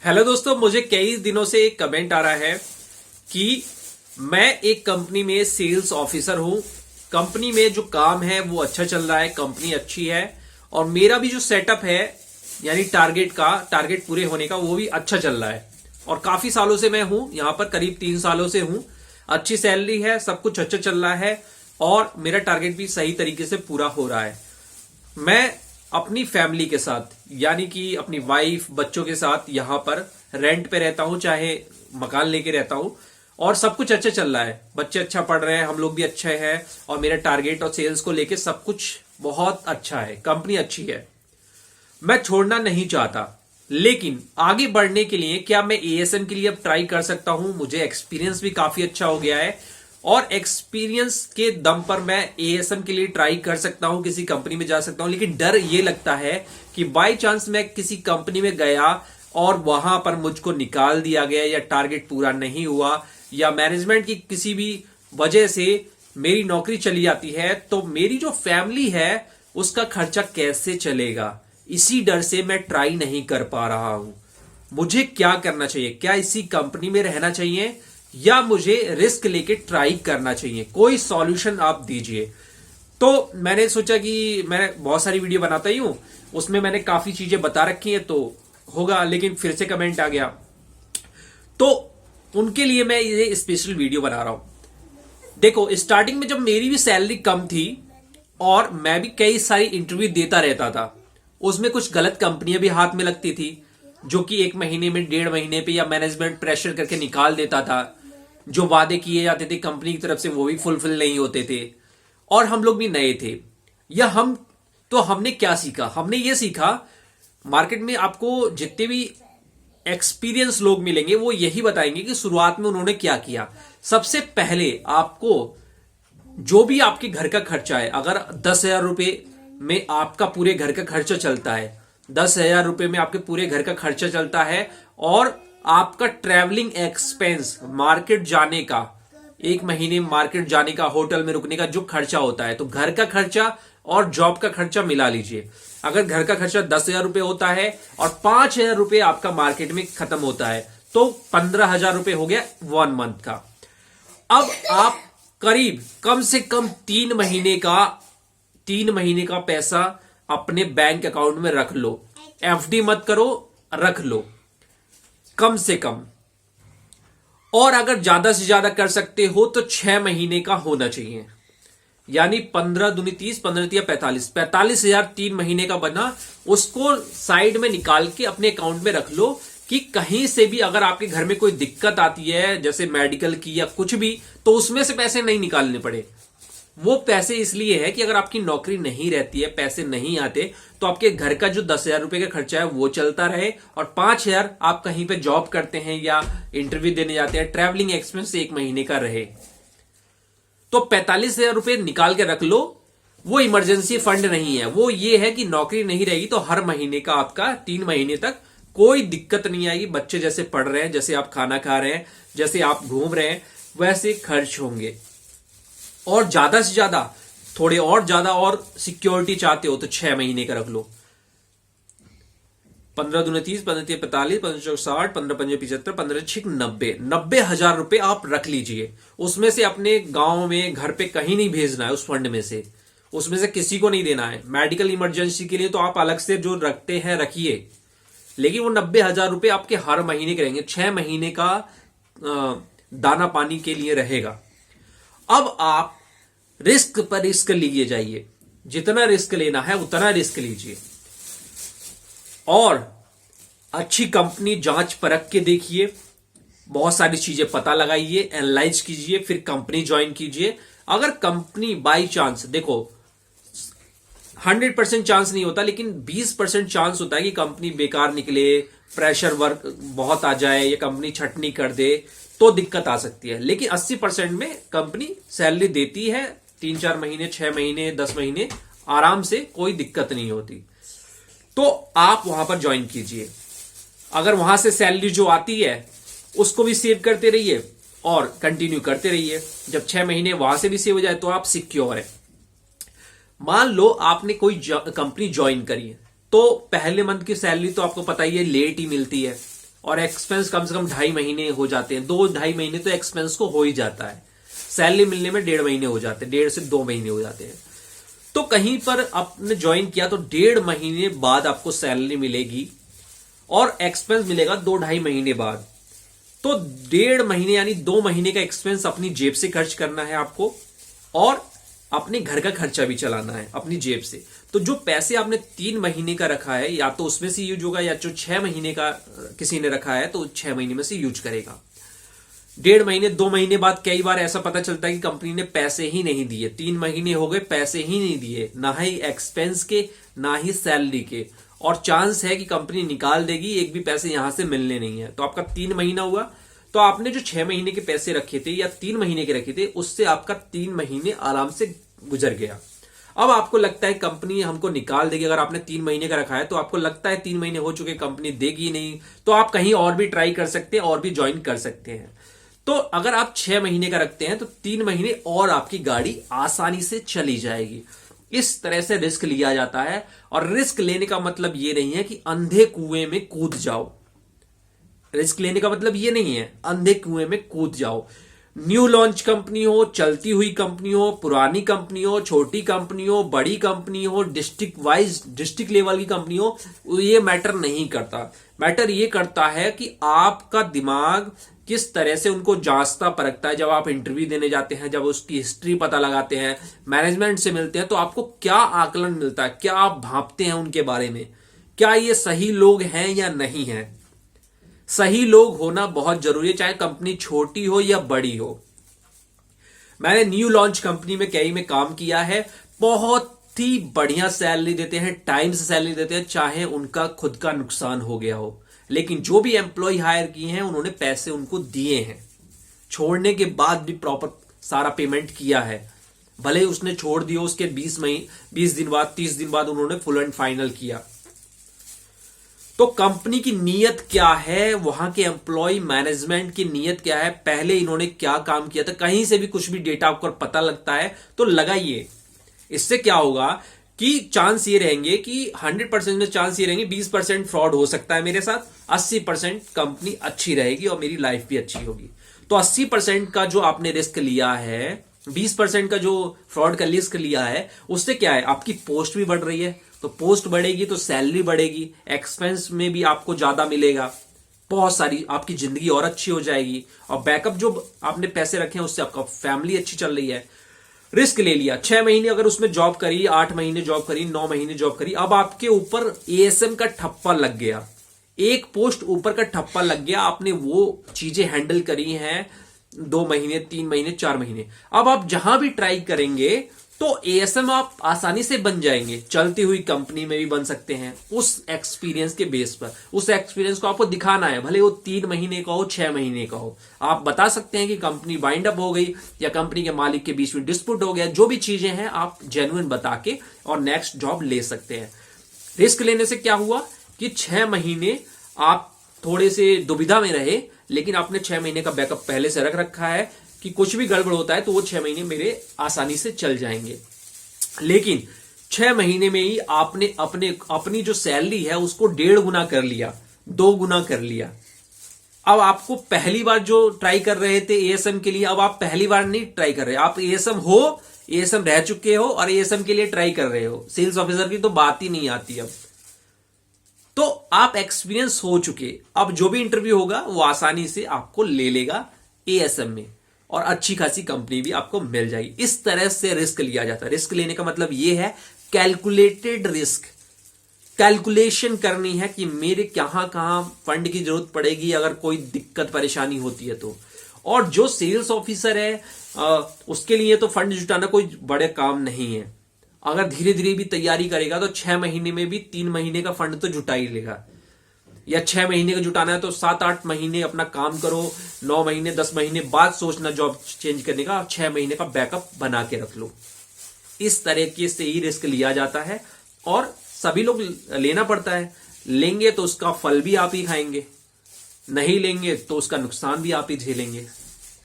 Hello दोस्तों, मुझे कई दिनों से एक कमेंट आ रहा है कि मैं एक कंपनी में सेल्स ऑफिसर हूं। कंपनी में जो काम है वो अच्छा चल रहा है, कंपनी अच्छी है और मेरा भी जो सेटअप है यानी टारगेट पूरे होने का वो भी अच्छा चल रहा है। और काफी सालों से मैं हूं यहां पर, करीब 3 सालों से हूं। अच्छी सैलरी है, सब कुछ अच्छा चल रहा है और मेरा टारगेट भी सही तरीके से पूरा हो रहा है। मैं अपनी फैमिली के साथ यानी कि अपनी वाइफ बच्चों के साथ यहां पर रेंट पे रहता हूं, चाहे मकान लेके रहता हूं और सब कुछ अच्छा चल रहा है। बच्चे अच्छा पढ़ रहे हैं, हम लोग भी अच्छे हैं और मेरा टारगेट और सेल्स को लेके सब कुछ बहुत अच्छा है। कंपनी अच्छी है, मैं छोड़ना नहीं चाहता। लेकिन आगे बढ़ने के लिए क्या मैं एएसएम के लिए अब ट्राई कर सकता हूं? मुझे एक्सपीरियंस भी काफी अच्छा हो गया है और एक्सपीरियंस के दम पर मैं एएसएम के लिए ट्राई कर सकता हूं, किसी कंपनी में जा सकता हूं। लेकिन डर ये लगता है कि बाय चांस मैं किसी कंपनी में गया और वहां पर मुझको निकाल दिया गया या टारगेट पूरा नहीं हुआ या मैनेजमेंट की किसी भी वजह से मेरी नौकरी चली जाती है, तो मेरी जो फैमिली है उसका खर्चा कैसे चलेगा? इसी डर से मैं ट्राई नहीं कर पा रहा हूं। मुझे क्या करना चाहिए? क्या इसी कंपनी में रहना चाहिए या मुझे रिस्क लेके ट्राई करना चाहिए? कोई सॉल्यूशन आप दीजिए। तो मैंने सोचा कि मैं बहुत सारी वीडियो बनाता ही हूं, उसमें मैंने काफी चीजें बता रखी है तो होगा, लेकिन फिर से कमेंट आ गया तो उनके लिए मैं ये स्पेशल वीडियो बना रहा हूं। देखो, स्टार्टिंग में जब मेरी भी सैलरी कम थी और मैं भी कई सारी इंटरव्यू देता रहता था, उसमें कुछ गलत कंपनियां भी हाथ में लगती थी जो कि 1 महीने में 1.5 महीने पे या मैनेजमेंट प्रेशर करके निकाल देता था। जो वादे किए जाते थे कंपनी की तरफ से वो भी फुलफिल नहीं होते थे और हम लोग भी नए थे। या हमने क्या सीखा? हमने ये सीखा, मार्केट में आपको जितने भी एक्सपीरियंस लोग मिलेंगे वो यही बताएंगे कि शुरुआत में उन्होंने क्या किया। सबसे पहले आपको जो भी आपके घर का खर्चा है, अगर 10,000 रुपए में आपका पूरे घर का खर्चा चलता है, 10,000 रुपए में आपके पूरे घर का खर्चा चलता है और आपका ट्रैवलिंग एक्सपेंस मार्केट जाने का, 1 महीने मार्केट जाने का, होटल में रुकने का जो खर्चा होता है, तो घर का खर्चा और जॉब का खर्चा मिला लीजिए। अगर घर का खर्चा 10,000 रुपए होता है और 5,000 रुपए आपका मार्केट में खत्म होता है तो 15,000 रुपए हो गया 1 मंथ का। अब आप करीब कम से कम 3 महीने का पैसा अपने बैंक अकाउंट में रख लो। एफडी मत करो, रख लो कम से कम। और अगर ज्यादा से ज्यादा कर सकते हो तो 6 महीने का होना चाहिए, यानी 15 दूनी 30, 15 तिया 45,000 3 महीने का बना, उसको साइड में निकाल के अपने अकाउंट में रख लो कि कहीं से भी अगर आपके घर में कोई दिक्कत आती है जैसे मेडिकल की या कुछ भी, तो उसमें से पैसे नहीं निकालने पड़े। वो पैसे इसलिए है कि अगर आपकी नौकरी नहीं रहती है, पैसे नहीं आते, तो आपके घर का जो 10,000 रुपए का खर्चा है वो चलता रहे और 5,000 आप कहीं पे जॉब करते हैं या इंटरव्यू देने जाते हैं, ट्रैवलिंग एक्सपेंस 1 महीने का रहे। तो 45,000 रुपए निकाल के रख लो। वो इमरजेंसी फंड नहीं है, वो ये है कि नौकरी नहीं रहेगी तो हर महीने का आपका 3 महीने तक कोई दिक्कत नहीं आएगी। बच्चे जैसे पढ़ रहे हैं, जैसे आप खाना खा रहे हैं, जैसे आप घूम रहे हैं, वैसे खर्च होंगे। और ज्यादा से ज्यादा थोड़े और ज्यादा और सिक्योरिटी चाहते हो तो 6 महीने का रख लो। 15 दूनी 30, 15 तिया 45, 15 चौक 60, 15 पंजे 75, 15 छिक 90,000 रुपए आप रख लीजिए। उसमें से अपने गांव में घर पे कहीं नहीं भेजना है, उस फंड में से, उसमें से किसी को नहीं देना है। मेडिकल इमरजेंसी के लिए तो आप अलग से जो रखते हैं रखिए, लेकिन वो 90,000 रुपए आपके हर महीने के रहेंगे। 6 महीने का दाना पानी के लिए रहेगा। अब आप रिस्क पर रिस्क लिए जाइए, जितना रिस्क लेना है उतना रिस्क लीजिए और अच्छी कंपनी जांच परख के देखिए, बहुत सारी चीजें पता लगाइए, एनालाइज कीजिए, फिर कंपनी ज्वाइन कीजिए। अगर कंपनी बाई चांस, देखो 100% चांस नहीं होता, लेकिन 20% चांस होता है कि कंपनी बेकार निकले, प्रेशर वर्क बहुत आ जाए या कंपनी छटनी कर दे तो दिक्कत आ सकती है। लेकिन 80% में कंपनी सैलरी देती है, 3-4 महीने, 6 महीने, 10 महीने आराम से, कोई दिक्कत नहीं होती। तो आप वहां पर ज्वाइन कीजिए। अगर वहां से सैलरी जो आती है उसको भी सेव करते रहिए और कंटिन्यू करते रहिए। जब 6 महीने वहां से भी सेव हो जाए तो आप सिक्योर है। मान लो आपने कोई कंपनी ज्वाइन करी है तो पहले मंथ की सैलरी तो आपको पता ही है लेट ही मिलती है। और एक्सपेंस कम से कम 2.5 महीने हो जाते हैं, 2-2.5 महीने तो एक्सपेंस को हो ही जाता है। सैलरी मिलने में 1.5 महीने हो जाते हैं, 1.5 से 2 महीने हो जाते हैं। तो कहीं पर आपने ज्वाइन किया तो 1.5 महीने बाद आपको सैलरी मिलेगी और एक्सपेंस मिलेगा 2-2.5 महीने बाद। तो 1.5 महीने यानी 2 महीने का एक्सपेंस अपनी जेब से खर्च करना है आपको और अपने घर का खर्चा भी चलाना है अपनी जेब से। तो जो पैसे आपने 3 महीने का रखा है या तो उसमें से यूज होगा, या जो 6 महीने का किसी ने रखा है तो 6 महीने में से यूज करेगा। 1.5 महीने 2 महीने बाद कई बार ऐसा पता चलता है कि कंपनी ने पैसे ही नहीं दिए, 3 महीने हो गए पैसे ही नहीं दिए, ना ही एक्सपेंस के ना ही सैलरी के, और चांस है कि कंपनी निकाल देगी, एक भी पैसे यहां से मिलने नहीं है। तो आपका 3 महीना हुआ, तो आपने जो 6 महीने के पैसे रखे थे या 3 महीने के रखे थे, उससे आपका 3 महीने आराम से गुजर गया। अब आपको लगता है कंपनी हमको निकाल देगी, अगर आपने 3 महीने का रखा है तो आपको लगता है 3 महीने हो चुके कंपनी देगी नहीं, तो आप कहीं और भी ट्राई कर सकते हैं और भी ज्वाइन कर सकते हैं। तो अगर आप 6 महीने का रखते हैं तो 3 महीने और आपकी गाड़ी आसानी से चली जाएगी। इस तरह से रिस्क लिया जाता है, और रिस्क लेने का मतलब यह नहीं है कि अंधे कुएं में कूद जाओ। रिस्क लेने का मतलब ये नहीं है अंधे कुएं में कूद जाओ। न्यू लॉन्च कंपनी हो, चलती हुई कंपनी हो, पुरानी कंपनी हो, छोटी कंपनी हो, बड़ी कंपनी हो, डिस्ट्रिक्ट लेवल की कंपनी हो, ये मैटर नहीं करता। मैटर ये करता है कि आपका दिमाग किस तरह से उनको जांचता परखता है। जब आप इंटरव्यू देने जाते हैं, जब उसकी हिस्ट्री पता लगाते हैं, मैनेजमेंट से मिलते हैं, तो आपको क्या आकलन मिलता है, क्या आप भांपते हैं उनके बारे में, क्या ये सही लोग हैं या नहीं है। सही लोग होना बहुत जरूरी है, चाहे कंपनी छोटी हो या बड़ी हो। मैंने न्यू लॉन्च कंपनी में कई में काम किया है, बहुत ही बढ़िया सैलरी देते हैं, टाइम से सैलरी देते हैं, चाहे उनका खुद का नुकसान हो गया हो, लेकिन जो भी एम्प्लॉय हायर किए हैं उन्होंने पैसे उनको दिए हैं, छोड़ने के बाद भी प्रॉपर सारा पेमेंट किया है। भले उसने छोड़ दिया, उसके 20 दिन बाद 30 दिन बाद उन्होंने फुल एंड फाइनल किया। तो कंपनी की नीयत क्या है, वहां के एम्प्लॉय मैनेजमेंट की नीयत क्या है, पहले इन्होंने क्या काम किया था, कहीं से भी कुछ भी डेटा आपको पता लगता है तो लगाइए। इससे क्या होगा कि चांस ये रहेंगे कि 100% में चांस ये रहेंगे 20% फ्रॉड हो सकता है मेरे साथ, 80% कंपनी अच्छी रहेगी और मेरी लाइफ भी अच्छी होगी। तो 80% का जो आपने रिस्क लिया है, 20% का जो फ्रॉड का रिस्क लिया है, उससे क्या है, आपकी पोस्ट भी बढ़ रही है, तो पोस्ट बढ़ेगी तो सैलरी बढ़ेगी, एक्सपेंस में भी आपको ज्यादा मिलेगा, बहुत सारी आपकी जिंदगी और अच्छी हो जाएगी, और बैकअप जो आपने पैसे रखे हैं उससे आपका फैमिली अच्छी चल रही है। रिस्क ले लिया, 6 महीने अगर उसमें जॉब करी, 8 महीने जॉब करी, 9 महीने जॉब करी, अब आपके ऊपर एएसएम का ठप्पा लग गया, एक पोस्ट ऊपर का ठप्पा लग गया, आपने वो चीजें हैंडल करी हैं 2 महीने 3 महीने 4 महीने। अब आप जहां भी ट्राई करेंगे तो एएसएम आप आसानी से बन जाएंगे, चलती हुई कंपनी में भी बन सकते हैं उस एक्सपीरियंस के बेस पर। उस एक्सपीरियंस को आपको दिखाना है, भले वो 3 महीने का हो 6 महीने का हो। आप बता सकते हैं कि कंपनी वाइंड अप हो गई या कंपनी के मालिक के बीच में डिस्प्यूट हो गया, जो भी चीजें हैं आप जेन्युइन बता के और नेक्स्ट जॉब ले सकते हैं। रिस्क लेने से क्या हुआ कि 6 महीने आप थोड़े से दुविधा में रहे, लेकिन आपने 6 महीने का बैकअप पहले से रख रखा है कि कुछ भी गड़बड़ होता है तो वो 6 महीने मेरे आसानी से चल जाएंगे। लेकिन 6 महीने में ही आपने अपनी जो सैलरी है उसको 1.5 गुना कर लिया, 2 गुना कर लिया। अब आपको पहली बार जो ट्राई कर रहे थे एएसएम के लिए, अब आप पहली बार नहीं ट्राई कर रहे, आप एएसएम रह चुके हो और एएसएम के लिए ट्राई कर रहे हो। सेल्स ऑफिसर की तो बात ही नहीं आती। अब तो आप एक्सपीरियंस हो चुके, अब जो भी इंटरव्यू होगा वो आसानी से आपको ले लेगा एएसएम में, और अच्छी खासी कंपनी भी आपको मिल जाएगी। इस तरह से रिस्क लिया जाता है। रिस्क लेने का मतलब यह है कैलकुलेटेड रिस्क, कैलकुलेशन करनी है कि मेरे कहां फंड की जरूरत पड़ेगी अगर कोई दिक्कत परेशानी होती है तो। और जो सेल्स ऑफिसर है उसके लिए तो फंड जुटाना कोई बड़े काम नहीं है। अगर धीरे धीरे भी तैयारी करेगा तो 6 महीने में भी 3 महीने का फंड तो जुटा ही लेगा, या 6 महीने का जुटाना है तो 7-8 महीने अपना काम करो, 9 महीने 10 महीने बाद सोचना जॉब चेंज करने का, 6 महीने का बैकअप बना के रख लो। इस तरीके से ही रिस्क लिया जाता है और सभी लोग लेना पड़ता है। लेंगे तो उसका फल भी आप ही खाएंगे, नहीं लेंगे तो उसका नुकसान भी आप ही झेलेंगे।